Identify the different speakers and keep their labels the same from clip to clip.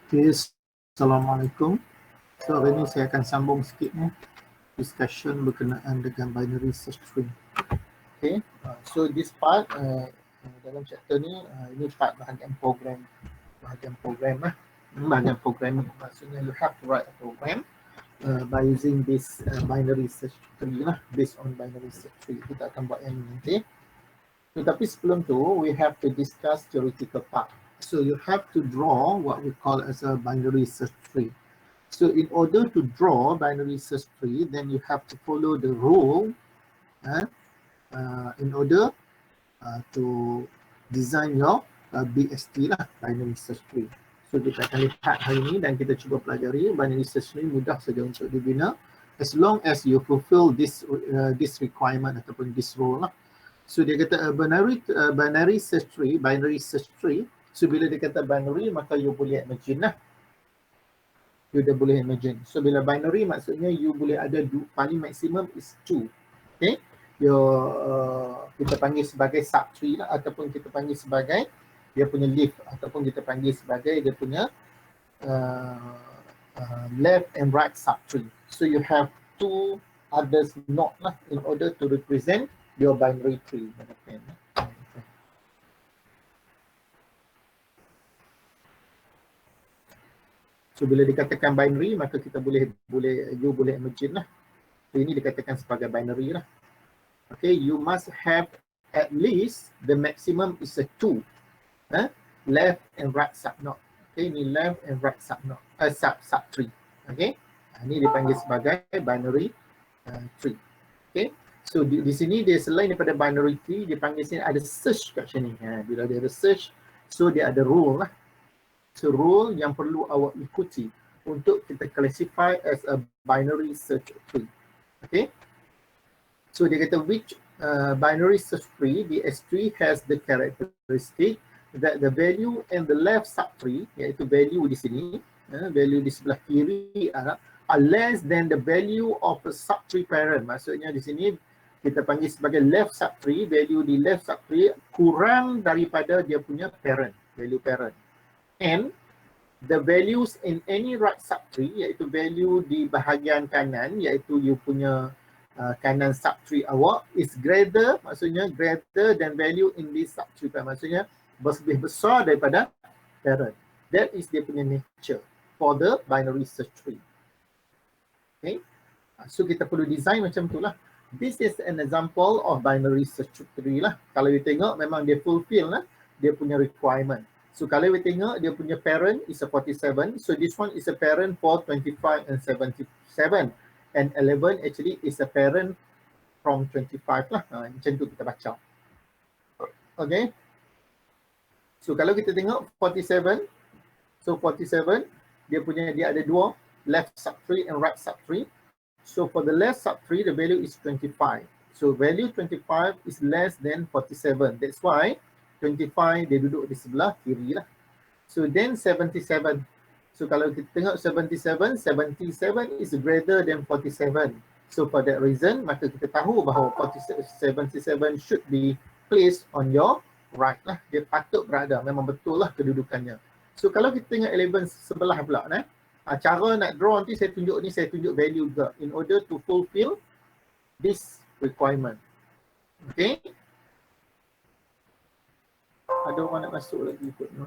Speaker 1: Okay, Assalamualaikum. So hari ini saya akan sambung sikit ni discussion berkenaan dengan binary search tree. Okay, so this part dalam chapter ni ini part bahagian program lah. Bahagian programming maksudnya you have to write a program by using this binary search tree lah, based on binary search tree. Kita akan buat yang ini nanti. Tetapi sebelum tu we have to discuss theoretical part. So you have to draw what we call as a binary search tree. So in order to draw binary search tree, then you have to follow the rule in order to design your BST lah, binary search tree. So kita akan lihat hari ini dan kita cuba pelajari binary search tree mudah saja untuk dibina as long as you fulfill this requirement ataupun this rule lah. So dia kata binary search tree. So bila dia kata binary, maka you boleh imagine lah. You dah boleh imagine. So bila binary maksudnya you boleh ada paling maksimum is 2. Okay. Kita panggil sebagai subtree lah, ataupun kita panggil sebagai dia punya leaf, ataupun kita panggil sebagai dia punya left and right subtree. So you have two others node lah in order to represent your binary tree. So bila dikatakan binary, maka kita boleh imagine lah. So ini dikatakan sebagai binary lah. Okay, you must have at least the maximum is a 2. Left and right subnode. Okay, ini left and right subnode, subtree. Okay, ini dipanggil sebagai binary tree. Okay, so di sini dia selain daripada binary tree, dia panggil sini ada search kat sini. Bila dia ada search, so dia ada rule lah. So rule yang perlu awak ikuti untuk kita classify as a binary search tree. Okay. So dia kata which binary search tree, BS3 has the characteristic that the value in the left subtree, iaitu value di sini, value di sebelah kiri are less than the value of a subtree parent. Maksudnya di sini kita panggil sebagai left subtree, value di left subtree kurang daripada dia punya parent, value parent. And the values in any right subtree, iaitu value di bahagian kanan, iaitu you punya kanan subtree awak is greater, maksudnya greater than value in this subtree, maksudnya lebih besar daripada parent. That is dia punya nature for the binary search tree. Okay, so kita perlu design macam tu lah. This is an example of binary search tree lah. Kalau you tengok memang dia fulfill lah dia punya requirement. So kalau we tengok dia punya parent is a 47. So this one is a parent for 25 and 77. And 11 actually is a parent from 25 lah. Macam tu kita baca. Okay. So kalau kita tengok 47. So 47 dia ada dua, left subtree and right subtree. So for the left subtree the value is 25. So value 25 is less than 47. That's why 25 dia duduk di sebelah kiri lah. So then 77. So kalau kita tengok 77 is greater than 47. So for that reason, maka kita tahu bahawa 77 should be placed on your right lah. Dia patut berada, memang betul lah kedudukannya. So kalau kita tengok 11 sebelah pula, cara nak draw nanti saya tunjuk value juga in order to fulfill this requirement. Okay. Ada orang nak masuk lagi ikut ni.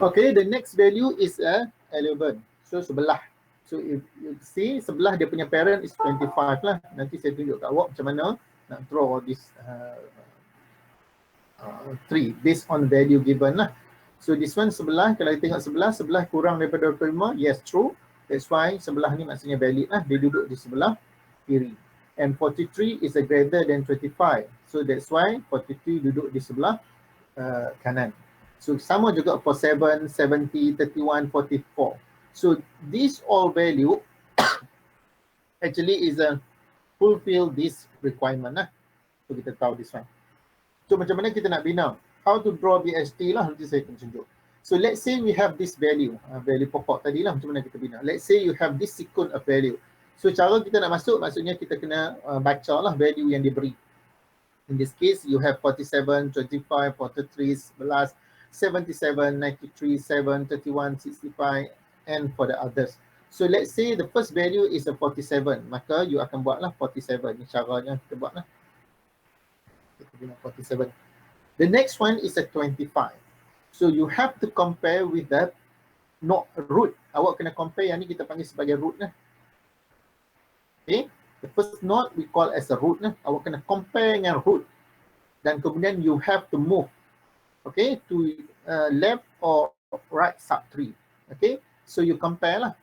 Speaker 1: Okay, the next value is 11. So sebelah. So if you see sebelah dia punya parent is 25 lah. Nanti saya tunjuk kat awak macam mana nak draw this tree based on value given lah. So this one sebelah, kalau kita tengok sebelah kurang daripada 25, yes true. That's why sebelah ni maksudnya valid lah. Dia duduk di sebelah kiri. And 43 is a greater than 25. So that's why 43 duduk di sebelah kanan. So sama juga for 7, 70, 31, 44. So these all value actually is a fulfill this requirement lah. So kita tahu this one. So So macam mana kita nak bina? How to draw BST lah, nanti saya akan tunjuk. So let's say we have this value, value pokok tadi lah, macam mana kita bina. Let's say you have this sequence of value. So cara kita nak masuk, maksudnya kita kena baca lah value yang diberi. In this case, you have 47, 25, 43, 11, 77, 93, 7, 31, 65, and for the others. So let's say the first value is a 47, maka you akan buatlah 47. Ini caranya kita buatlah. Kita bina 47. The next one is a 25. So you have to compare with that not root. Awak kena compare yang ni kita panggil sebagai root lah. Okay. The first node we call as a root lah. Awak kena compare dengan root. Dan kemudian you have to move. Okay. To left or right sub-tree. Okay. So you compare lah.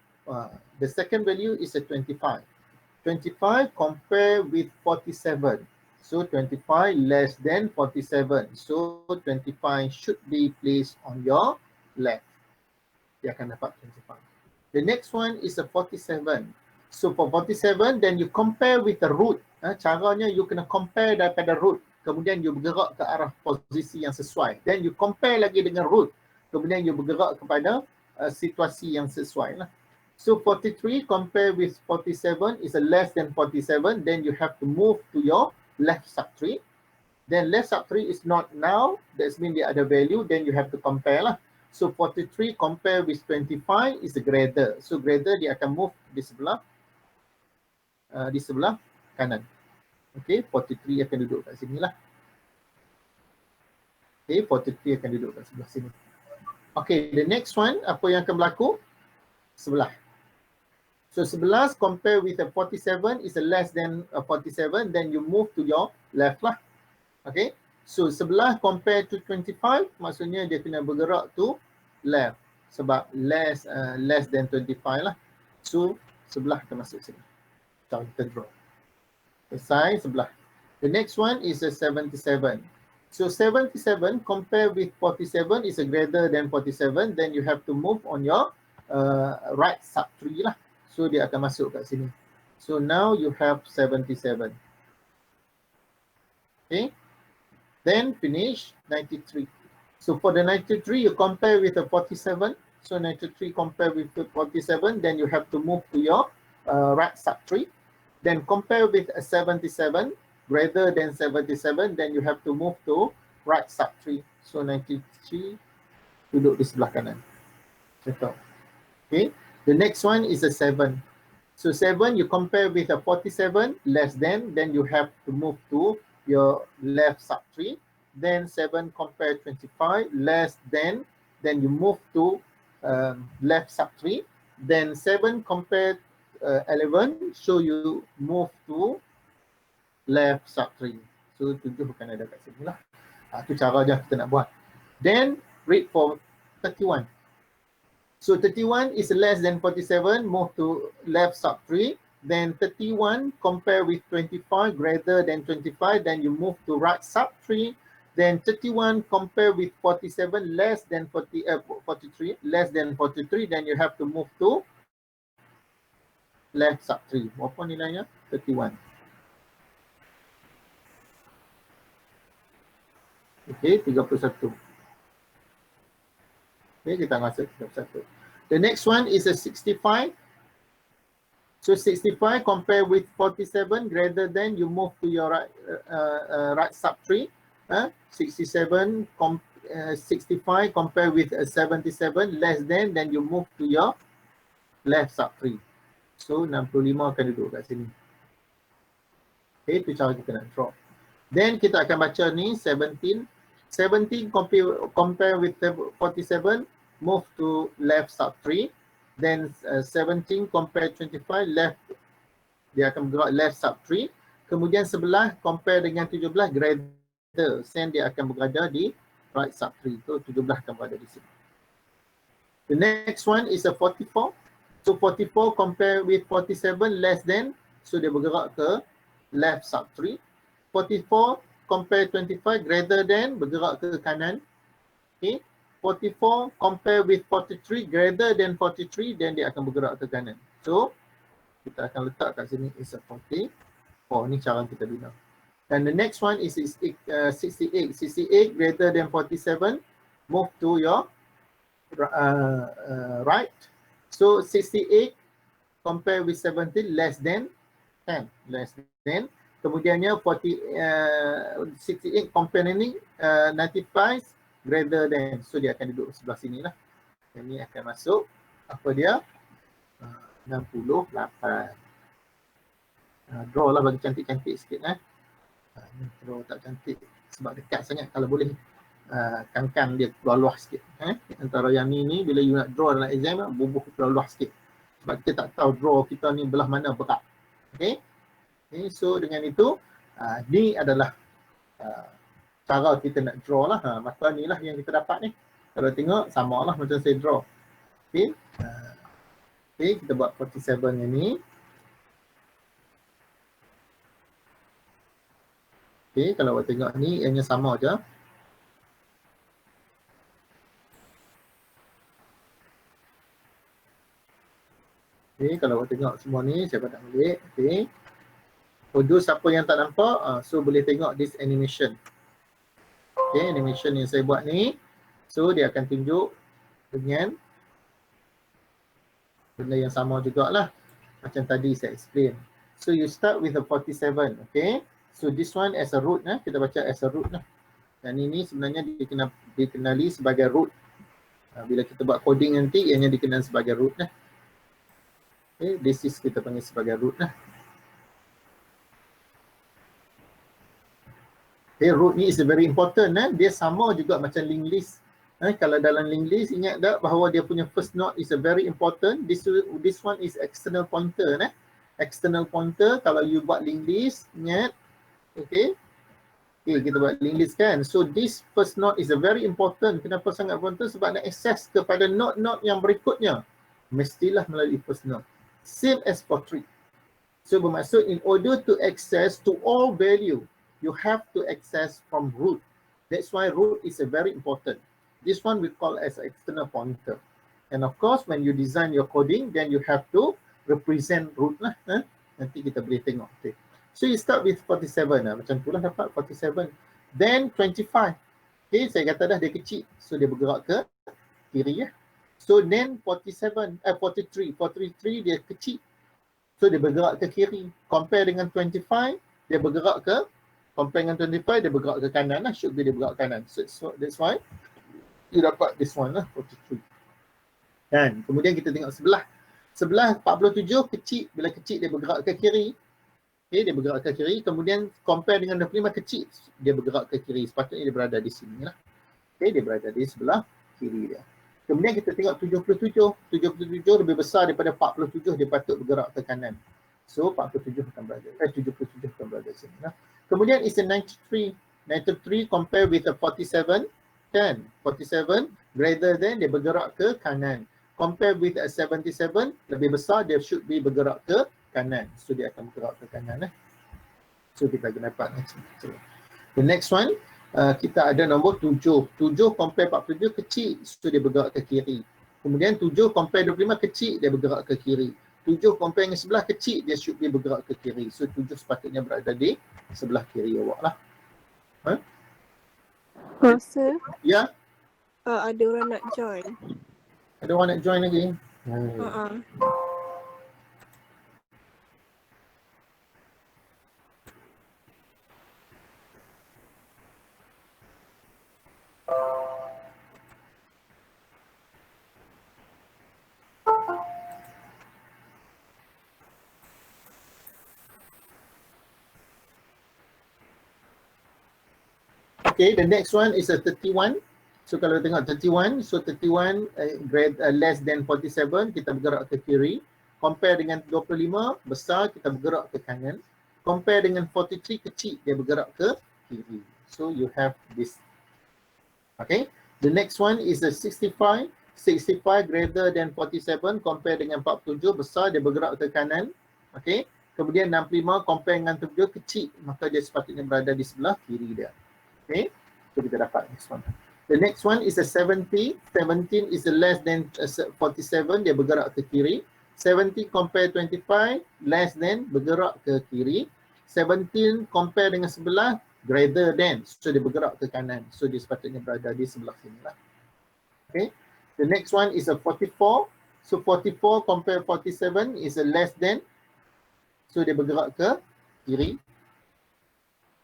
Speaker 1: The second value is a 25. 25 compare with 47. So 25 less than 47. So 25 should be placed on your left. Dia akan dapat 25. The next one is a 47. So for 47, then you compare with the root. Caranya you kena compare daripada root. Kemudian you bergerak ke arah posisi yang sesuai. Then you compare lagi dengan root. Kemudian you bergerak kepada situasi yang sesuai lah. So 43 compare with 47 is a less than 47. Then you have to move to your left sub-tree. Then left sub-tree is not now. That means the other value. Then you have to compare lah. So 43 compare with 25 is a greater. So greater dia akan move di sebelah kanan. Okay, 43 akan duduk kat sini lah. Okay, 43 akan duduk kat sebelah sini. Okay, the next one, apa yang akan berlaku? 11. So 11 compare with a 47 is a less than a 47, then you move to your left lah. Okay, so 11 compare to 25, maksudnya dia kena bergerak to left. Sebab less than 25 lah. So sebelah akan masuk sini. So kita draw. Selesai sebelah. The next one is a 77. So 77 compare with 47 is a greater than 47, then you have to move on your right sub-tree lah. So dia akan masuk kat sini. So now you have 77. Okay. Then finish 93. So for the 93 you compare with the 47. So 93 compare with the 47. Then you have to move to your right sub-tree. Then compare with a 77 greater than 77. Then you have to move to right sub-tree. So 93 duduk di sebelah kanan. Okay. The next one is a 7. So 7 you compare with a 47 less than, then you have to move to your left sub-tree. Then 7 compare 25 less than, then you move to left sub-tree. Then 7 compare 11, so you move to left sub-tree. So 7 bukan ada kat sini lah. Itu cara je kita nak buat. Then read for 31. So 31 is less than 47, move to left sub-tree. Then 31 compare with 25 greater than 25, then you move to right sub-tree. Then 31 compare with 47 less than 43, less than 43, then you have to move to left sub-tree. Apa nilainya? 31. Okay, 31. Okay, kita masuk 31. The next one is a 65. So 65 compare with 47 greater than, you move to your right sub-tree. 65 compare with 77 less than, then you move to your left sub-tree. So 65 akan duduk kat sini. Okay, itu cara kita nak draw. Then kita akan baca ni 17. 17 compare with 47, move to left sub-tree. Then 17 compare 25, left, dia akan bergerak left sub-tree. Kemudian 11 compare dengan 17, greater, then dia akan berada di right sub-tree. So 17 akan berada di sini. The next one is a 44. So 44 compare with 47, less than, so dia bergerak ke left sub-tree. 44 compare 25, greater than, bergerak ke kanan. Okay. 44 compare with 43, greater than 43, then dia akan bergerak ke kanan. So kita akan letak kat sini is a 44. Ni cara kita bina. And the next one is 68. 68 greater than 47. Move to your right. So 68 compare with 17 less than 10. Less than. Kemudiannya 68 compare ni 95 greater than. So dia akan duduk sebelah sini lah. Ini akan masuk apa dia? 68. Draw lah bagi cantik-cantik sikit draw tak cantik sebab dekat sangat. Kalau boleh kangkang dia keluar luar sikit antara yang ni bila you nak draw dalam exam bubuh keluar luar sikit sebab kita tak tahu draw kita ni belah mana berat. Okay, so dengan itu ni adalah cara kita nak draw lah. Maka ni lah yang kita dapat ni. Kalau tengok sama lah macam saya draw. Okay, kita buat 47 yang ni. Okay, kalau awak tengok ni ianya sama je. Okay, kalau awak tengok semua ni saya patah balik. Okay, untuk siapa yang tak nampak, so boleh tengok this animation. Okay, animation yang saya buat ni, so dia akan tunjuk dengan benda yang sama jugalah macam tadi saya explain. So you start with a 47. Okay, so this one as a root kita baca as a root dan ini sebenarnya dikenali sebagai root. Bila kita buat coding nanti ianya dikenal sebagai root Okay, this is kita panggil sebagai root Okay, root ni is very important dia sama juga macam linked list. Kalau dalam linked list ingat tak bahawa dia punya first node is a very important. This one is external pointer external pointer. Kalau you buat linked list ingat. Okay, kita buat linked list kan. So this first node is a very important. Kenapa sangat important? Sebab nak access kepada node-node yang berikutnya mestilah melalui first node. Same as for tree. So bermaksud in order to access to all value, you have to access from root. That's why root is a very important. This one we call as external pointer. And of course when you design your coding, then you have to represent root Nanti kita boleh tengok. Okay. So you start with 47 macam tu lah dapat 47. Then 25. Okay, saya kata dah dia kecil. So dia bergerak ke kiri So then 43 dia kecil. So dia bergerak ke kiri. Compare dengan 25, dia bergerak ke, compare dengan 25 dia bergerak ke kanan should be dia bergerak ke kanan. So that's why you dapat this one 43. Dan kemudian kita tengok sebelah 47 kecil. Bila kecil dia bergerak ke kiri. Okay, dia bergerak ke kiri. Kemudian compare dengan 25 kecil, dia bergerak ke kiri. Sepatutnya dia berada di sini Okay, dia berada di sebelah kiri dia. Kemudian kita tengok 77 lebih besar daripada 47, dia patut bergerak ke kanan. So 77 akan berada 77 akan berada sini Kemudian is a 93 compare with a 47 kan. 47 greater than dia bergerak ke kanan. Compare with a 77 lebih besar, dia should be bergerak ke kanan. So dia akan bergerak ke kanan So kita akan dapat the next one. Kita ada nombor 7 compare 47 kecil, so dia bergerak ke kiri. Kemudian 7 compare 25 kecil, dia bergerak ke kiri. 7 compare dengan sebelah kecil, dia should be bergerak ke kiri. So 7 sepatutnya berada di sebelah kiri awak lah.
Speaker 2: Sir,
Speaker 1: Ya,
Speaker 2: ada orang nak join.
Speaker 1: ada orang nak join lagi. Okay, the next one is a 31. So kalau tengok 31, so 31 grade less than 47, kita bergerak ke kiri. Compare dengan 25, besar, kita bergerak ke kanan. Compare dengan 43, kecil, dia bergerak ke kiri. So you have this. Okay, the next one is a 65. 65 greater than 47, compare dengan 47, besar, dia bergerak ke kanan. Okay, kemudian 65 compare dengan 7, kecil, maka dia sepatutnya berada di sebelah kiri dia. Okay, so kita dapat next one. The next one is a 70. 17 is a less than 47, dia bergerak ke kiri. 70 compare 25, less than, bergerak ke kiri. 17 compare dengan 11, greater than. So dia bergerak ke kanan. So dia sepatutnya berada di sebelah sini lah. Okay. The next one is a 44. So 44 compare 47 is a less than. So dia bergerak ke kiri.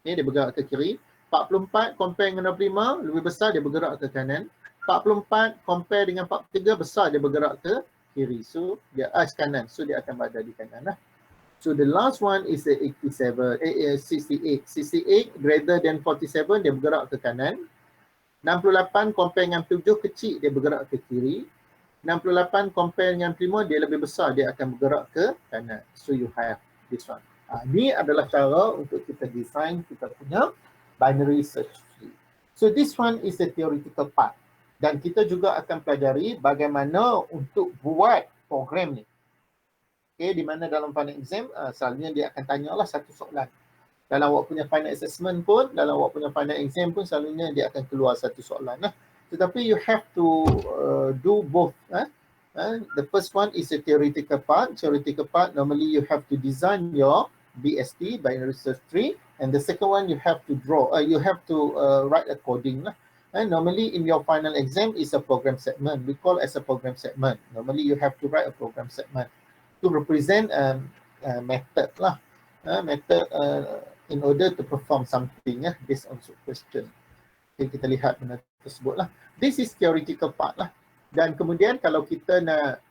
Speaker 1: Okay, dia bergerak ke kiri. 44 compare dengan 65, lebih besar, dia bergerak ke kanan. 44 compare dengan 43, besar, dia bergerak ke kiri. So dia kanan. So dia akan berada di kanan lah. So the last one is the 68. 68 greater than 47, dia bergerak ke kanan. 68 compare dengan 7, kecil, dia bergerak ke kiri. 68 compare dengan 5, dia lebih besar, dia akan bergerak ke kanan. So you have this one. Ini adalah cara untuk kita design kita punya binary search tree. So this one is the theoretical part. Dan kita juga akan pelajari bagaimana untuk buat program ni. Okay, di mana dalam final exam, selalunya dia akan tanyalah satu soalan. Dalam awak punya final assessment pun, dalam awak punya final exam pun, selalunya dia akan keluar satu soalan lah. Tetapi you have to do both. The first one is a theoretical part. Theoretical part, normally you have to design your BST, binary search tree, and the second one you have to draw. You have to write a coding lah. And normally in your final exam is a program segment. We call as a program segment. Normally you have to write a program segment to represent a method lah. Method in order to perform something based on question. Okay, kita lihat benda tersebut lah. This is theoretical part lah. Dan kemudian kalau kita nak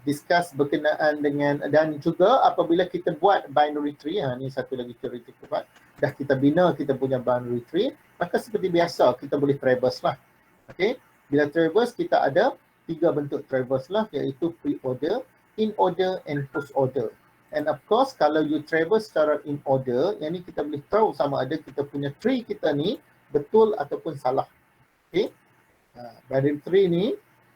Speaker 1: discuss berkenaan dengan, dan juga apabila kita buat binary tree, ni satu lagi theoretical part, dah kita bina kita punya binary tree, maka seperti biasa kita boleh traverse lah. Okay, bila traverse kita ada 3 bentuk traverse lah, iaitu pre-order, in order and post order. And of course kalau you traverse secara in order, yang ni kita boleh tahu sama ada kita punya tree kita ni betul ataupun salah. Okay, binary tree ni,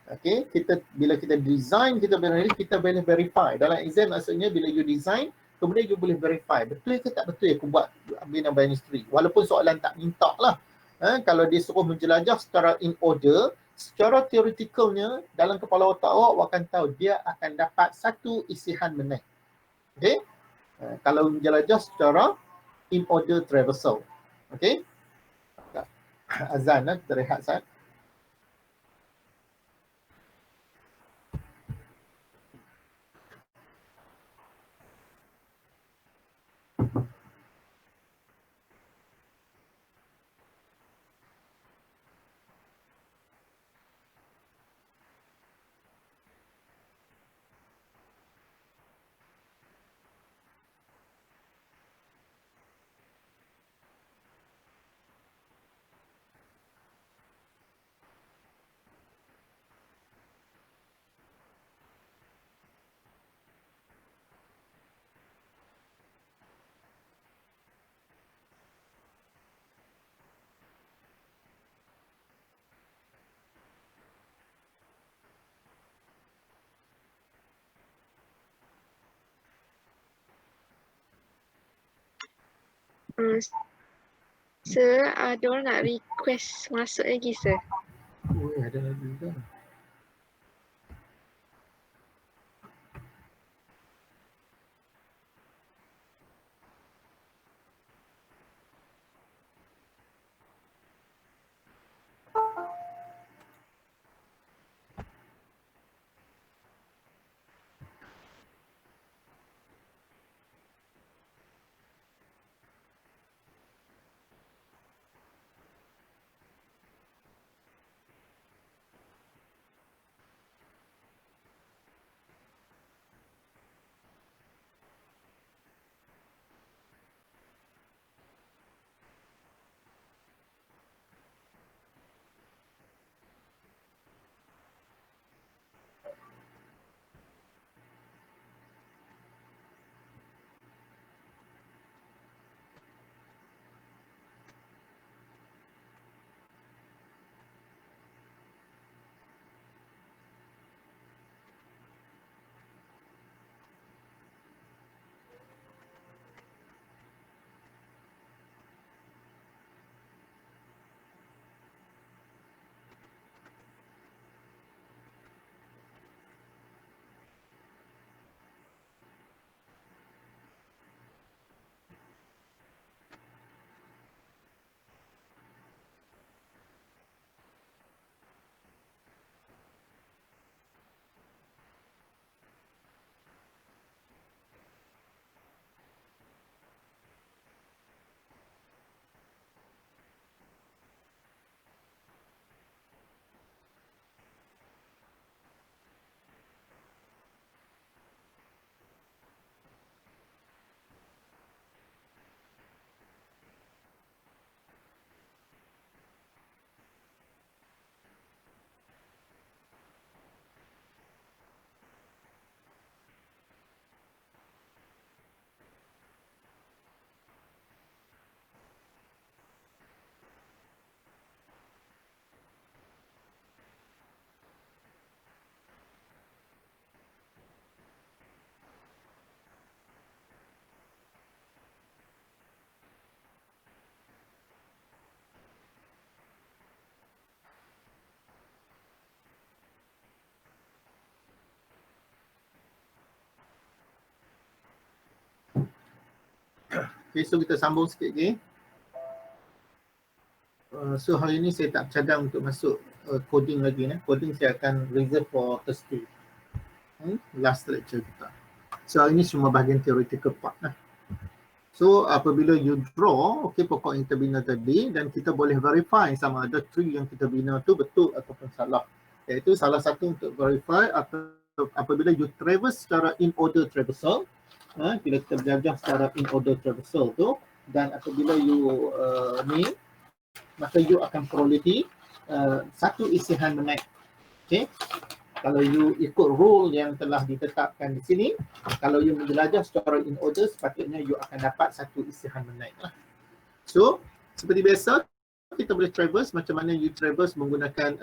Speaker 1: okay, bila kita design kita boleh verify. Dalam exam maksudnya bila you design, kemudian you boleh verify betul ke tak betul aku buat bina binary tree. Walaupun soalan tak minta lah. Kalau dia suruh menjelajah secara in order, secara teoreticalnya dalam kepala otak awak akan tahu dia akan dapat satu isihan meneh. Okay, kalau menjelajah secara in order traversal. Okay, azan kita rehat saat.
Speaker 2: Sir, ada orang nak request masuk lagi, sir.
Speaker 1: Oh, ada lagi ke? Okay, so kita sambung sikit lagi. So hari ini saya tak cadang untuk masuk coding lagi. Coding saya akan reserve for Thursday. Last lecture kita. So hari ini cuma bahagian theoretical part lah. So apabila you draw, okay, pokok yang kita bina tadi, dan kita boleh verify sama ada tree yang kita bina tu betul ataupun salah. Iaitu salah satu untuk verify atau apabila you traverse secara in order traversal, bila kita berjajah secara in order traversal tu, dan apabila you ni, maka you akan perolehi satu isihan menaik. Okay? Kalau you ikut rule yang telah ditetapkan di sini, kalau you menjelajah secara in order, sepatutnya you akan dapat satu isihan menaik lah. So, seperti biasa, kita boleh traverse macam mana you traverse menggunakan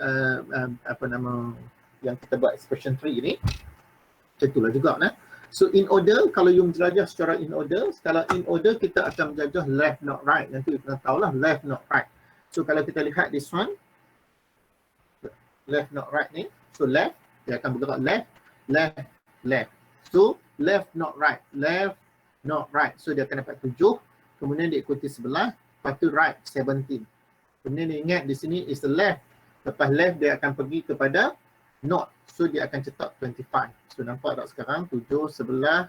Speaker 1: apa nama yang kita buat expression tree ni. Macam itulah juga. So, in order, kalau you menjelajah secara in order, kalau in order kita akan menjelajah left not right. Nanti kita tahulah left not right. So, kalau kita lihat this one, left not right ni, so left, dia akan bergerak left, left, left. So, left not right, left not right. So, dia akan dapat 7, kemudian diikuti sebelah, lepas tu right 17. Kemudian dia ingat di sini is the left. Lepas left dia akan pergi kepada not. So, dia akan cetak 25. So, nampak tak sekarang? 7, 11,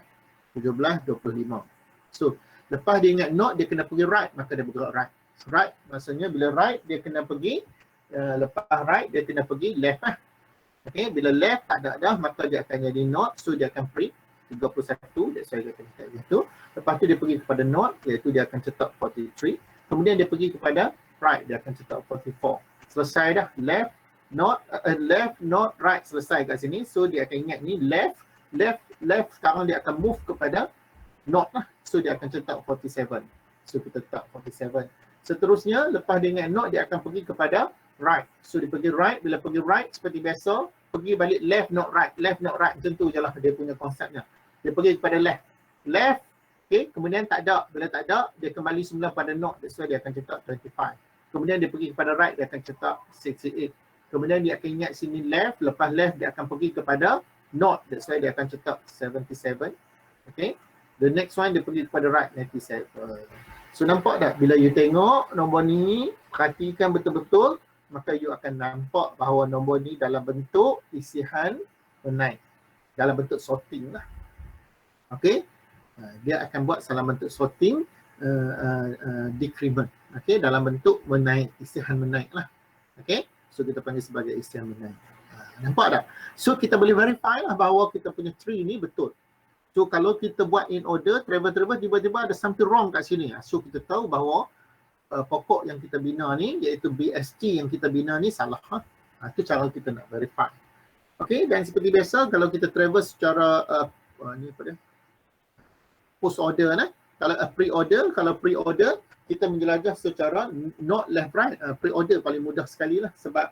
Speaker 1: 17, 25. So, lepas dia ingat not, dia kena pergi right, maka dia bergerak right. Right, maksudnya bila right, dia kena pergi, lepas right, dia kena pergi left lah. Okay, bila left tak ada dah, maka dia akan jadi not, so dia akan print 31, that's why dia akan cetak gitu. Lepas tu dia pergi kepada not, iaitu dia akan cetak 43. Kemudian dia pergi kepada right, dia akan cetak 44. Selesai dah, left, not, right, selesai kat sini. So dia akan ingat ni left, sekarang dia akan move kepada not lah. So dia akan cetak 47. So kita cetak 47. Seterusnya, lepas dia ingat not, dia akan pergi kepada right. So dia pergi right, bila pergi right seperti biasa, pergi balik left not right, macam tu je lah dia punya konsepnya. Dia pergi kepada left, okay, kemudian tak ada, bila tak ada, dia kembali semula pada not, that's why dia akan cetak 25. Kemudian dia pergi kepada right, dia akan cetak 68. Kemudian dia akan ingat sini left, lepas left dia akan pergi kepada not, that's why dia akan cetak 77. Okay, the next one dia pergi kepada right, 97. So nampak tak, bila you tengok nombor ni, perhatikan betul-betul, maka you akan nampak bahawa nombor ni dalam bentuk isihan menaik, dalam bentuk sorting lah. Okay, dia akan buat dalam bentuk sorting decrement. Okay, dalam bentuk menaik, isihan menaik lah. Okay, so kita panggil sebagai isihan menaik. Nampak tak? So kita boleh verify lah bahawa kita punya tree ni betul. So kalau kita buat in order, travel tiba-tiba ada something wrong kat sini. So kita tahu bahawa pokok yang kita bina ni, iaitu BST yang kita bina ni salah. Itu cara kita nak verify. Okay, dan seperti biasa kalau kita travel secara ni apa dia? Post order nah. Kalau pre-order kita menjelajah secara not left right. Pre-order paling mudah sekali lah, sebab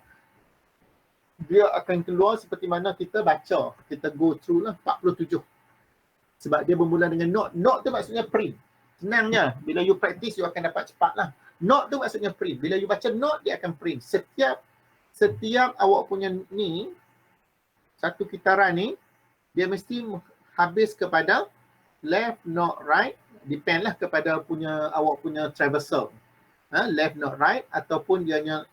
Speaker 1: dia akan keluar seperti mana kita baca. Kita go through lah 47. Sebab dia bermula dengan not. Not tu maksudnya print. Senangnya, bila you practice, you akan dapat cepat lah. Not tu maksudnya print. Bila you baca not, dia akan print. Setiap awak punya ni, satu kitaran ni, dia mesti habis kepada left, not right. Depend lah kepada awak punya traversal. Left, not right. Ataupun ianya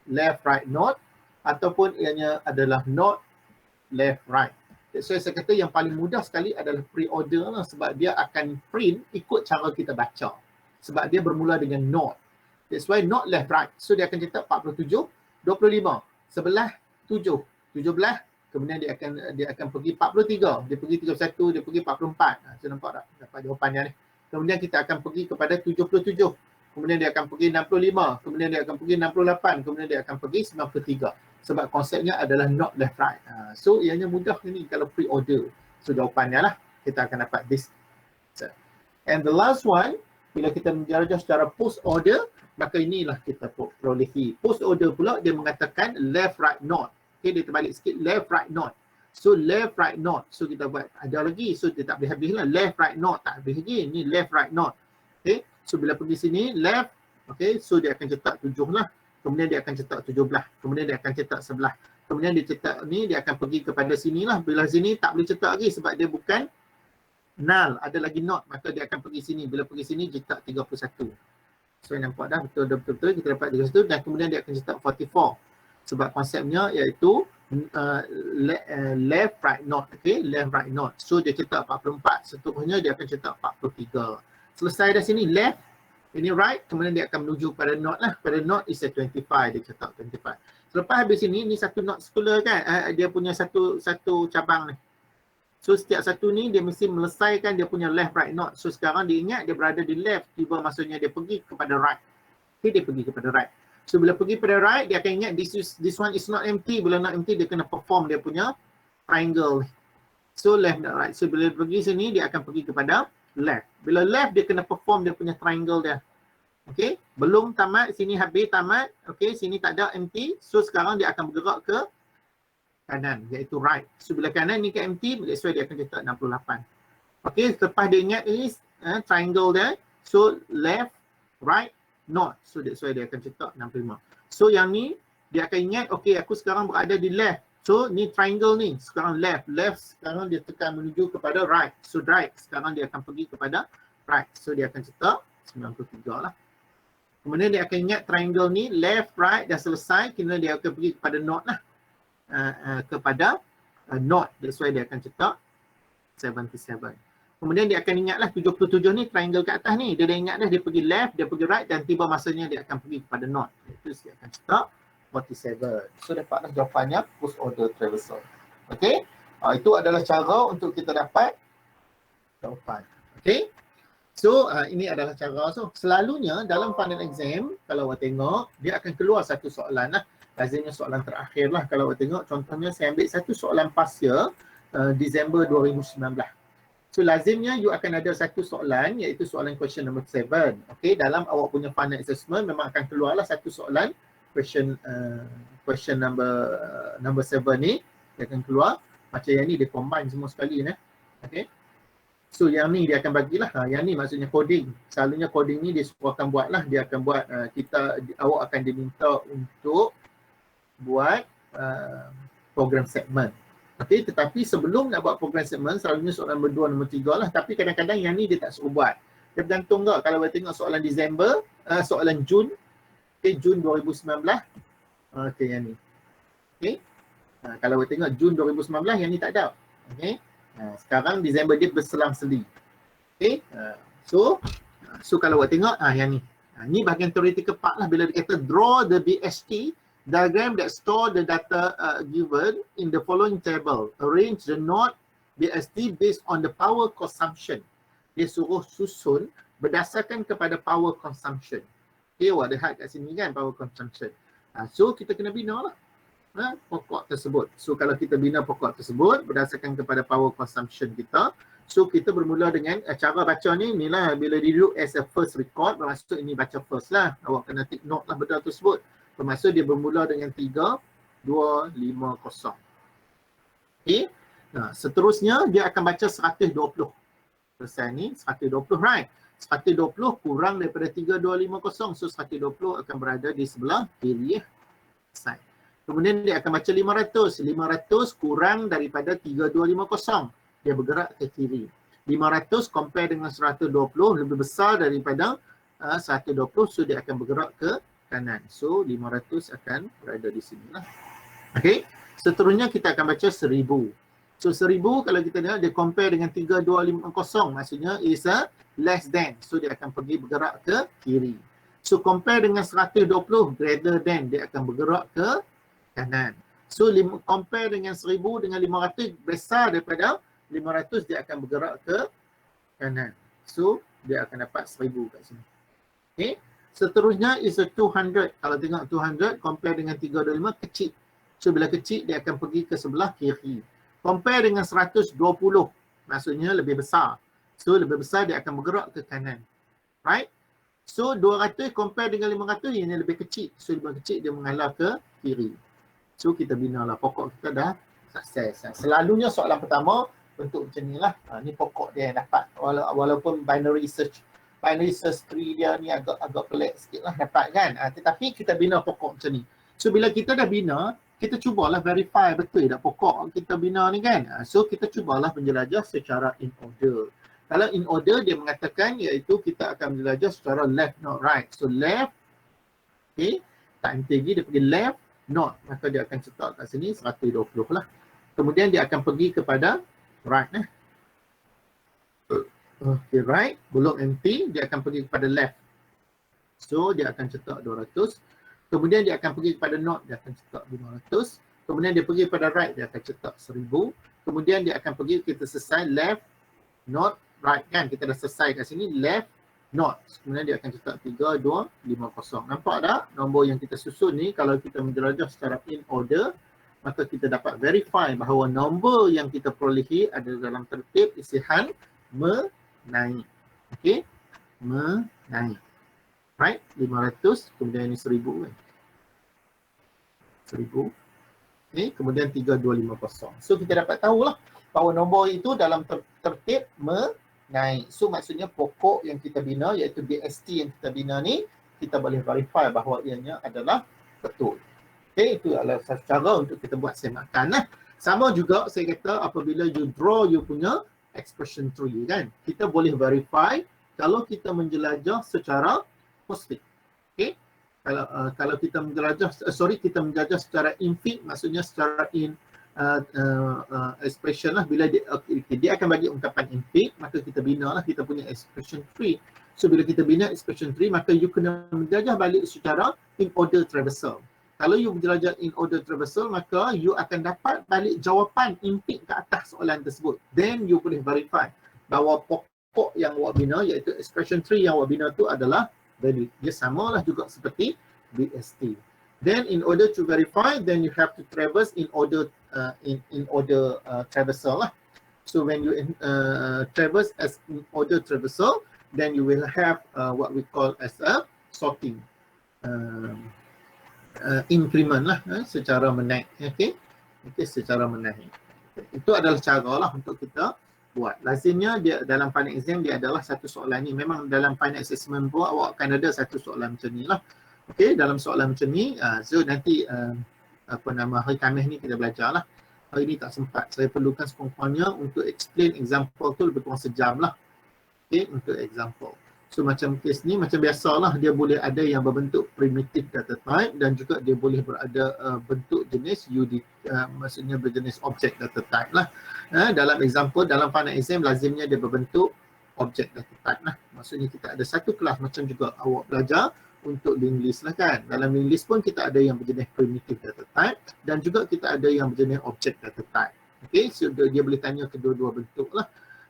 Speaker 1: left, right, not. Ataupun ianya adalah not, left, right. So saya kata yang paling mudah sekali adalah pre-order lah, sebab dia akan print ikut cara kita baca. Sebab dia bermula dengan not. That's why not left right. So dia akan cetak 47, 25, sebelah 7, 17, kemudian dia akan pergi 43, dia pergi 31, dia pergi 44. So nampak tak? Dapat jawapannya ni. Kemudian kita akan pergi kepada 77. Kemudian dia akan pergi 65, kemudian dia akan pergi 68, kemudian dia akan pergi 93. Sebab konsepnya adalah not left right. So ianya mudah ni kalau pre-order. So jawapannya lah kita akan dapat this. And the last one, bila kita menjelajah secara post order, maka inilah kita perolehi. Post order pula dia mengatakan left right not. Okay, dia terbalik sikit, left right not. So left right not. So kita buat ada lagi. So dia tak boleh habis lah. Left right not tak habis lagi. Ni left right not. Okay, so bila pergi sini left, okay, so dia akan cetak 7 lah. Kemudian dia akan cetak 17. Kemudian dia akan cetak 11. Kemudian dia cetak ni, dia akan pergi kepada sini lah. Bila sini tak boleh cetak lagi sebab dia bukan null, ada lagi not, maka dia akan pergi sini. Bila pergi sini, cetak 31. So nampak dah betul-betul kita dapat 31 dan kemudian dia akan cetak 44. Sebab konsepnya iaitu left right not, okay, left right not. So dia cetak 44, seterusnya dia akan cetak 43. Selesai dah sini left, ini right, kemudian dia akan menuju pada not lah. Pada not is a 25, dia cetak 25. Selepas habis ini satu not circular kan, dia punya satu cabang ni. So setiap satu ni dia mesti melesaikan dia punya left right not. So sekarang dia ingat dia berada di left, tiba maksudnya dia pergi kepada right. Okay, dia pergi kepada right. So bila pergi pada right, dia akan ingat this one is not empty. Bila not empty, dia kena perform dia punya triangle. So left dan right. So bila pergi sini, dia akan pergi kepada left. Bila left, dia kena perform dia punya triangle dia. Okay, belum tamat, sini habis tamat. Okay, sini tak ada empty. So sekarang dia akan bergerak ke kanan, iaitu right. So bila kanan ni ke empty, that's why dia akan cetak 68. Okay, lepas dia ingat ni triangle dia. So left, right, not. So that's why dia akan cetak 65. So yang ni dia akan ingat, okay, aku sekarang berada di left. So ni triangle ni, sekarang left. Left sekarang dia tekan menuju kepada right. So right, sekarang dia akan pergi kepada right. So dia akan cetak 93 lah. Kemudian dia akan ingat triangle ni left, right dah selesai. Kemudian dia akan pergi kepada not lah. Kepada not. That's why dia akan cetak 77. Kemudian dia akan ingatlah 77 ni triangle kat atas ni. Dia dah ingat dah, dia pergi left, dia pergi right dan tiba masanya dia akan pergi kepada not. Itu dia akan cetak 47. So dapatlah jawapannya post order traversal. Okay. Itu adalah cara untuk kita dapat jawapan. Okay. So ini adalah cara. So selalunya dalam final exam, kalau awak tengok, dia akan keluar satu soalan lah. Lazimnya soalan terakhir lah. Kalau awak tengok, contohnya saya ambil satu soalan past year, Disember 2019. So lazimnya you akan ada satu soalan, iaitu soalan question number 7. Okay, dalam awak punya final assessment memang akan keluarlah satu soalan question number 7 ni. Dia akan keluar macam yang ni, dia combine semua sekali ni. Okay. So yang ni dia akan bagilah, yang ni maksudnya coding. Selalunya coding ni dia suruh akan buat lah, dia akan buat, awak akan diminta untuk buat program segment. Okay, tetapi sebelum nak buat program segment, selalunya soalan nombor 2, nombor 3 lah. Tapi kadang-kadang yang ni dia tak suruh buat. Dia bergantung tak, kalau kita tengok soalan Disember, soalan Jun, okay, Jun 2019, okay yang ni. Okay, kalau kita tengok Jun 2019, yang ni tak ada. Okay. Sekarang Disember dia berselang-seli. Okay. So kalau awak tengok yang ni. Ni bahagian theoretical part lah, bila dia kata draw the BST diagram that store the data given in the following table. Arrange the node BST based on the power consumption. Dia suruh susun berdasarkan kepada power consumption. Okay, awak lihat kat sini kan power consumption. So kita kena bina lah pokok tersebut. So kalau kita bina pokok tersebut berdasarkan kepada power consumption kita, so kita bermula dengan cara baca ni, inilah bila duduk as a first record, bermaksud ini baca first lah. Awak kena take note lah benda tersebut. Bermaksud dia bermula dengan 3, 2, 5, 0. Okay. Seterusnya dia akan baca 120. Selesai ni 120, right? 120 kurang daripada 3, 2, 5, 0. So 120 akan berada di sebelah kiri. Selesai. Kemudian dia akan baca 500. 500 kurang daripada 3250. Dia bergerak ke kiri. 500 compare dengan 120 lebih besar daripada 120. So dia akan bergerak ke kanan. So 500 akan berada di sini lah. Okay. Seterusnya kita akan baca 1000. So 1000 kalau kita tengok dia compare dengan 3250. Maksudnya is a less than. So dia akan pergi bergerak ke kiri. So compare dengan 120 greater than. Dia akan bergerak ke kanan. So compare dengan 1000 dengan 500 besar daripada 500, dia akan bergerak ke kanan. So dia akan dapat 1000 kat sini. Okay. Seterusnya is a 200. Kalau tengok 200 compare dengan 325 kecil. So bila kecil dia akan pergi ke sebelah kiri. Compare dengan 120 maksudnya lebih besar. So lebih besar dia akan bergerak ke kanan. Right? So 200 compare dengan 500 ini lebih kecil. So lebih kecil dia mengalah ke kiri. So kita binalah pokok kita dah sukses. Selalunya soalan pertama bentuk macam ni lah. Ni pokok dia yang dapat. Walaupun binary search tree dia ni agak pelik sikit lah dapat kan. Tetapi kita bina pokok macam ni. So bila kita dah bina, kita cubalah verify betul tak pokok kita bina ni kan. So kita cubalah menjelajah secara in order. Kalau in order dia mengatakan iaitu kita akan belajar secara left not right. So left, okay, tak henti lagi dia pergi left not, maka dia akan cetak kat sini 120 lah. Kemudian dia akan pergi kepada right okay, right, belum empty, dia akan pergi kepada left. So dia akan cetak 200. Kemudian dia akan pergi kepada not, dia akan cetak 500. Kemudian dia pergi kepada right, dia akan cetak 1000. Kemudian dia akan pergi, kita selesai left, not, right kan. Kita dah selesai kat sini, left, not. Kemudian dia akan cetak 3250. Nampak tak nombor yang kita susun ni, kalau kita menjelajah secara in order, maka kita dapat verify bahawa nombor yang kita perolehi ada dalam tertib isihan menaik. Okey, menaik. Right, 500, kemudian ini 1000 kan. 1000. Okay, kemudian 3250. So kita dapat tahulah bahawa nombor itu dalam tertib menaik. So maksudnya pokok yang kita bina iaitu BST yang kita bina ni, kita boleh verify bahawa ianya adalah betul. Okay, itu adalah satu cara untuk kita buat semakan lah. Sama juga saya kata apabila you draw you punya expression tree kan, kita boleh verify kalau kita menjelajah secara positif. Okay, kalau kita menjelajah, kita menjelajah secara infit, maksudnya secara in expression lah, bila dia akan bagi ungkapan infit, maka kita bina lah kita punya expression tree. So bila kita bina expression tree, maka you kena menjelajah balik secara in order traversal. Kalau you menjelajah in order traversal, maka you akan dapat balik jawapan infit ke atas soalan tersebut. Then you boleh verify bahawa pokok yang awak bina iaitu expression tree yang awak bina tu adalah valid. Dia samalah juga seperti BST. Then in order to verify, then you have to traverse in order traversal lah. So when you traverse as in order traversal, then you will have what we call as a sorting increment lah, secara menaik. Okay, secara menaik. Itu adalah cara lah untuk kita buat. Lazimnya dia dalam final exam dia adalah satu soalan ni. Memang dalam final assessment pun awak akan ada satu soalan macam ni lah. Okey, dalam soalan macam ni, so nanti hari Khamis ni kita belajar lah. Hari ni tak sempat. Saya perlukan sekurang-kurangnya untuk explain example tu lebih kurang sejam lah. Okey, untuk example. So macam kes ni macam biasalah, dia boleh ada yang berbentuk primitive data type dan juga dia boleh berada bentuk jenis maksudnya berjenis object data type lah. Dalam example, dalam final exam lazimnya dia berbentuk object data type lah. Maksudnya kita ada satu kelas macam juga awak belajar untuk linked list lah kan. Dalam linked list pun kita ada yang berjenis primitive data type dan juga kita ada yang berjenis object data type. Okay, so dia boleh tanya kedua-dua bentuk lah.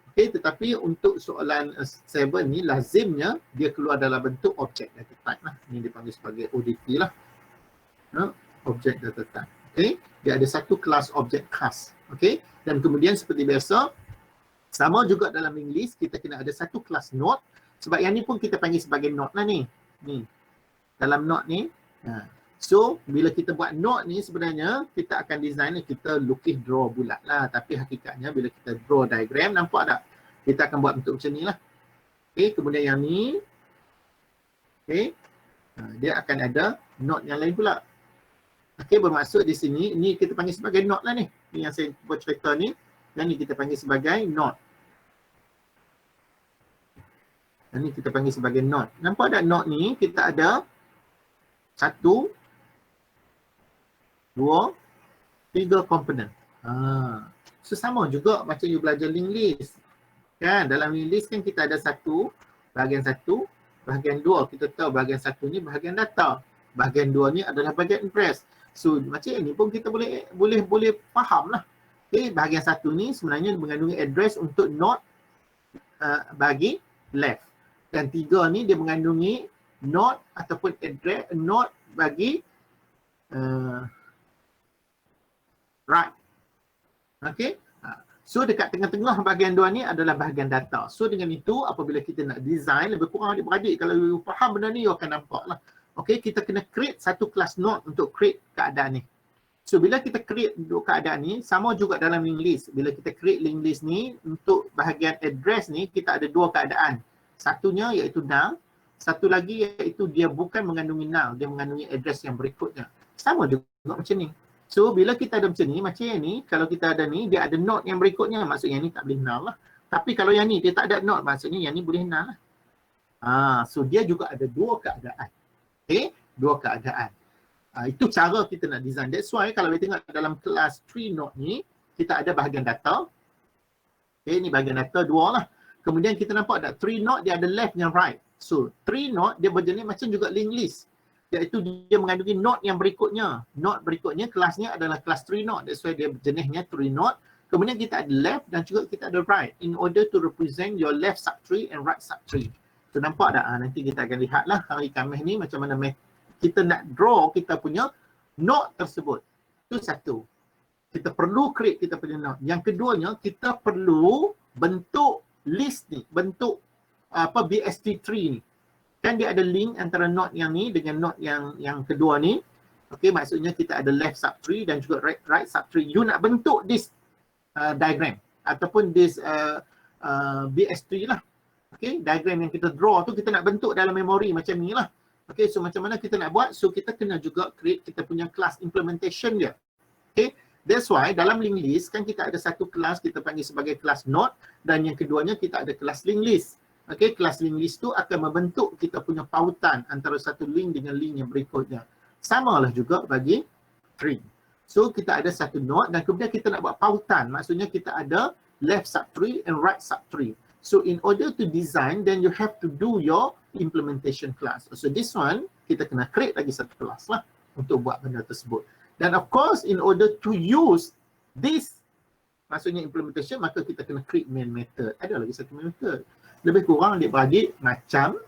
Speaker 1: Okay, tetapi untuk soalan 7 ni lazimnya dia keluar dalam bentuk object data type lah. Ini dipanggil sebagai ODT lah. Object data type. Okay, dia ada satu kelas object khas. Okay, dan kemudian seperti biasa, sama juga dalam linked list kita kena ada satu kelas node. Sebab yang ni pun kita panggil sebagai node lah ni. Dalam node ni. So, bila kita buat node ni sebenarnya kita akan design, kita lukis draw bulat lah. Tapi hakikatnya bila kita draw diagram, nampak tak? Kita akan buat bentuk macam ni lah. Okay, kemudian yang ni. Okay, dia akan ada node yang lain pula. Okay, bermaksud di sini, ni kita panggil sebagai node lah ni. Ni yang saya buat cerita ni. Dan ni kita panggil sebagai node. Dan ni kita panggil sebagai node. Nampak tak node ni kita ada 1, 2, 3 komponen. So sama juga macam you belajar linked list. Kan dalam linked list kan kita ada bahagian 1, bahagian 2. Kita tahu bahagian 1 ni bahagian data. Bahagian 2 ni adalah bahagian address. So macam ni pun kita boleh faham lah. Okay, bahagian 1 ni sebenarnya mengandungi address untuk node bagi left. Dan 3 ni dia mengandungi node ataupun address node bagi right. Okay. So dekat tengah-tengah bahagian 2 ni adalah bahagian data. So dengan itu apabila kita nak design, lebih kurang adik-beradik kalau you faham benda ni you akan nampak lah. Okay, kita kena create satu kelas node untuk create keadaan ni. So bila kita create untuk keadaan ni, sama juga dalam linked list. Bila kita create linked list ni, untuk bahagian address ni kita ada 2 keadaan. Satunya iaitu null, satu lagi iaitu dia bukan mengandungi null, dia mengandungi address yang berikutnya. Sama juga macam ni. So bila kita ada macam ni, kalau kita ada ni, dia ada node yang berikutnya, maksudnya ni tak boleh null lah. Tapi kalau yang ni dia tak ada not, maksudnya yang ni boleh null lah. So dia juga ada dua keadaan. Okay, dua keadaan. Itu cara kita nak design. That's why kalau kita tengok dalam kelas tree node ni, kita ada bahagian data. Okay, ni bahagian data dua lah. Kemudian kita nampak tak tree node dia ada left dan right. So tree node dia berjenis macam juga linked list. Iaitu dia mengandungi node yang berikutnya. Node berikutnya kelasnya adalah kelas tree node. That's why dia jenisnya tree node. Kemudian kita ada left dan juga kita ada right in order to represent your left subtree and right subtree. So nampak tak? Nanti kita akan lihatlah hari Khamis ni macam mana kita nak draw kita punya node tersebut. Itu satu. Kita perlu create kita punya node. Yang keduanya kita perlu bentuk list ni, bentuk BST tree ni. Kan dia ada link antara node yang ni dengan node yang kedua ni. Okey, maksudnya kita ada left subtree dan juga right subtree. You nak bentuk this diagram ataupun this BST lah. Okey, diagram yang kita draw tu kita nak bentuk dalam memori macam ni lah. Okey, so macam mana kita nak buat? So kita kena juga create kita punya class implementation dia. Okey, that's why dalam linked list kan kita ada satu kelas kita panggil sebagai kelas node dan yang keduanya kita ada kelas linked list. Okey, kelas linked list tu akan membentuk kita punya pautan antara satu link dengan link yang berikutnya. Samalah juga bagi tree. So kita ada satu node dan kemudian kita nak buat pautan. Maksudnya kita ada left subtree and right subtree. So in order to design, then you have to do your implementation class. So this one, kita kena create lagi satu kelas lah untuk buat benda tersebut. Dan of course, in order to use this, maksudnya implementation, maka kita kena create main method. Ada lagi satu main method. Lebih kurang dia bagi macam,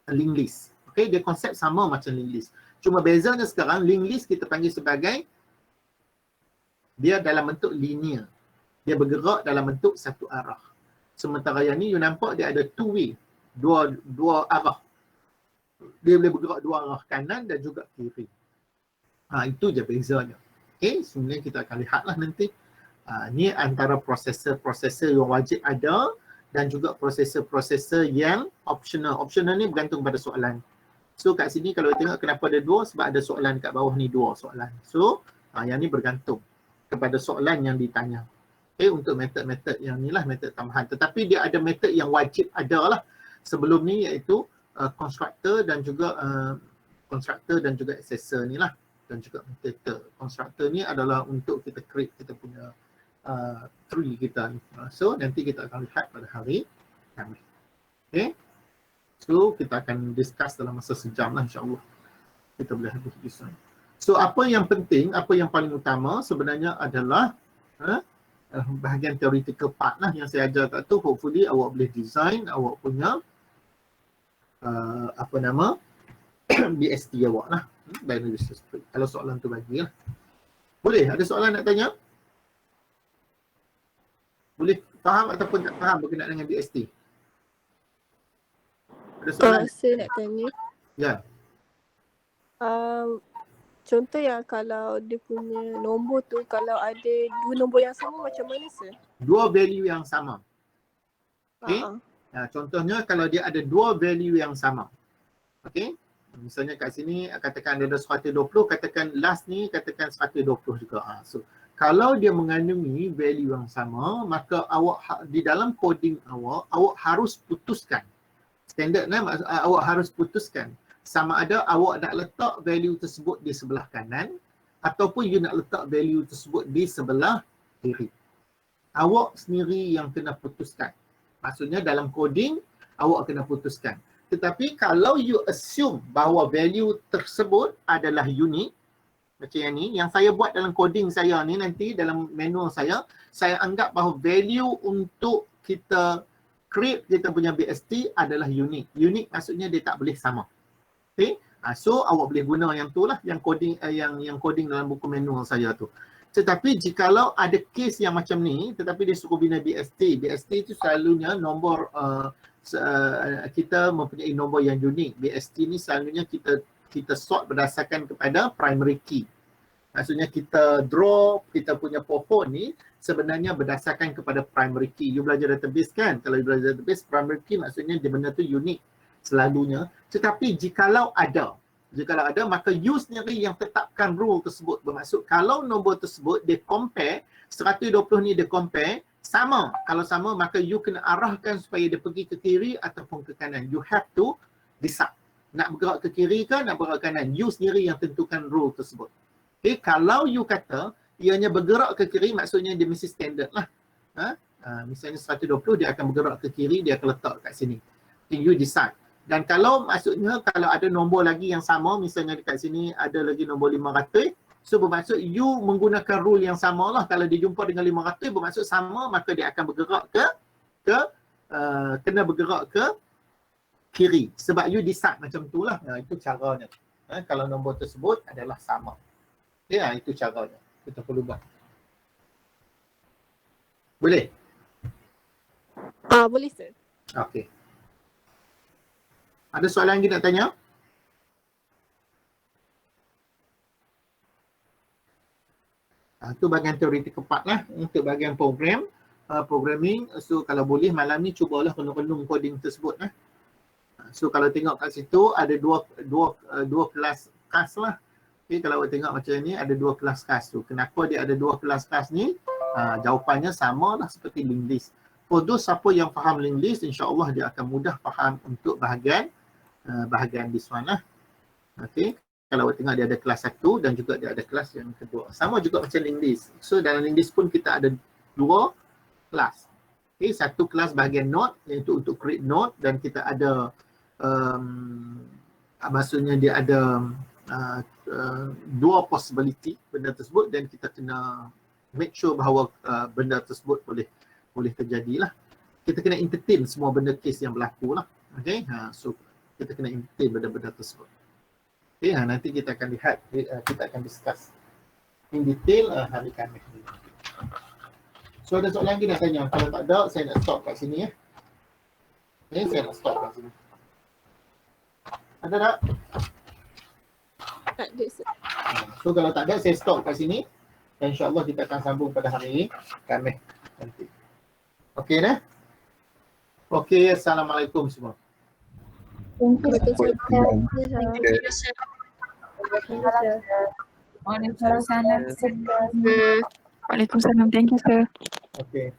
Speaker 1: linked list. Okay, dia konsep sama macam linked list. Cuma bezanya sekarang, linked list kita panggil sebagai, dia dalam bentuk linear. Dia bergerak dalam bentuk satu arah. Sementara yang ni you nampak dia ada two way, dua arah. Dia boleh bergerak dua arah, kanan dan juga kiri. Itu je bezanya. Okay, sebenarnya kita akan lihatlah nanti. Ni antara prosesor yang wajib ada dan juga prosesor yang optional. Optional ni bergantung pada soalan. So kat sini kalau tengok kenapa ada dua, sebab ada soalan kat bawah ni dua soalan. So yang ni bergantung kepada soalan yang ditanya. Okay, untuk metod-metod yang ni lah, metod tambahan. Tetapi dia ada metod yang wajib ada lah sebelum ni, iaitu constructor dan juga accessor ni lah. Dan juga metadata. Constructor ni adalah untuk kita create kita punya tree kita ni. So nanti kita akan lihat pada hari Khamis. Okay. So kita akan discuss dalam masa sejam lah insyaAllah. Kita boleh habis design. So apa yang penting, apa yang paling utama sebenarnya adalah bahagian theoretical part lah yang saya ajar kat tu. Hopefully awak boleh design awak punya BST awak lah. Binary Search Tree. Kalau soalan tu bagi lah. Boleh? Ada soalan nak tanya? Boleh faham ataupun tak faham berkenaan dengan BST? Ada soalan?
Speaker 3: Saya nak tanya.
Speaker 1: Ya.
Speaker 3: Contoh yang kalau dia punya nombor tu, kalau ada dua nombor yang sama macam mana sir?
Speaker 1: Dua value yang sama. Okay. Contohnya kalau dia ada dua value yang sama. Okay. Misalnya kat sini katakan ada 120, katakan last ni katakan 120 juga. So kalau dia mengandungi value yang sama, maka awak di dalam coding awak harus putuskan. Standard awak harus putuskan. Sama ada awak nak letak value tersebut di sebelah kanan ataupun you nak letak value tersebut di sebelah kiri. Awak sendiri yang kena putuskan. Maksudnya dalam coding awak kena putuskan. Tetapi kalau you assume bahawa value tersebut adalah unik, macam yang ni, yang saya buat dalam coding saya ni nanti dalam manual saya anggap bahawa value untuk kita create kita punya BST adalah unik. Unik maksudnya dia tak boleh sama. Okay. So awak boleh guna yang tu lah, yang coding yang coding dalam buku manual saya tu. Tetapi jikalau ada case yang macam ni, tetapi dia suruh bina BST. BST itu selalunya nombor kita mempunyai nombor yang unik. BST ni selalunya kita sort berdasarkan kepada primary key. Maksudnya kita draw kita punya pohon ni sebenarnya berdasarkan kepada primary key. You belajar database kan? Kalau you belajar database, primary key maksudnya dia benda tu unik selalunya. Tetapi jikalau ada Jika ada, maka you sendiri yang tetapkan rule tersebut. Bermaksud kalau nombor tersebut dia compare, 120 ni dia compare, sama. Kalau sama, maka you kena arahkan supaya dia pergi ke kiri ataupun ke kanan. You have to decide. Nak bergerak ke kiri ke, nak bergerak ke kanan. You sendiri yang tentukan rule tersebut. Okay, kalau you kata ianya bergerak ke kiri, maksudnya dia mesti standard lah. Misalnya 120, dia akan bergerak ke kiri, dia akan letak kat sini. Okay, you decide. Dan kalau maksudnya kalau ada nombor lagi yang sama, misalnya dekat sini ada lagi nombor 500, so bermaksud you menggunakan rule yang sama lah. Kalau dia jumpa dengan 500 bermaksud sama, maka dia akan bergerak kena bergerak ke kiri. Sebab you decide macam tu lah. Itu caranya. Kalau nombor tersebut adalah sama. Ya, itu caranya. Kita perlu buat. Boleh?
Speaker 3: Boleh sir.
Speaker 1: Okey. Ada soalan lagi nak tanya? Itu bahagian teoretik keempat lah. Untuk bahagian program, programming. So kalau boleh malam ni cubalah renung-renung coding tersebut lah. So kalau tengok kat situ ada dua kelas kas lah. Okay, kalau awak tengok macam ni ada dua kelas kas tu. Kenapa dia ada dua kelas kas ni? Jawapannya sama lah seperti linked list. For those siapa yang faham linked list, insya-Allah dia akan mudah faham untuk bahagian this one lah. Okay. Kalau awak tengok dia ada kelas 1 dan juga dia ada kelas yang kedua. Sama juga macam linked list. So dalam linked list pun kita ada dua kelas. Okay, satu kelas bahagian node iaitu untuk create node dan kita ada maksudnya dia ada dua possibility benda tersebut dan kita kena make sure bahawa benda tersebut boleh terjadilah. Kita kena entertain semua benda case yang berlaku lah. Okay, so kita kena entertain benda-benda tersebut. Okay, nanti kita akan lihat, kita akan discuss in detail hari Khamis ni. So ada soalan lagi nak tanya? Kalau tak ada, saya nak stop kat sini ya. Okay, saya nak stop kat sini. Ada tak?
Speaker 3: Tak ada sir.
Speaker 1: So kalau tak ada, saya stop kat sini. Dan insyaAllah kita akan sambung pada hari Khamis nanti. Okey dah? Okey, Assalamualaikum semua.
Speaker 3: Waalaikumsalam.
Speaker 4: Waalaikumsalam. Waalaikumsalam. Thank you, sir.
Speaker 1: Okey.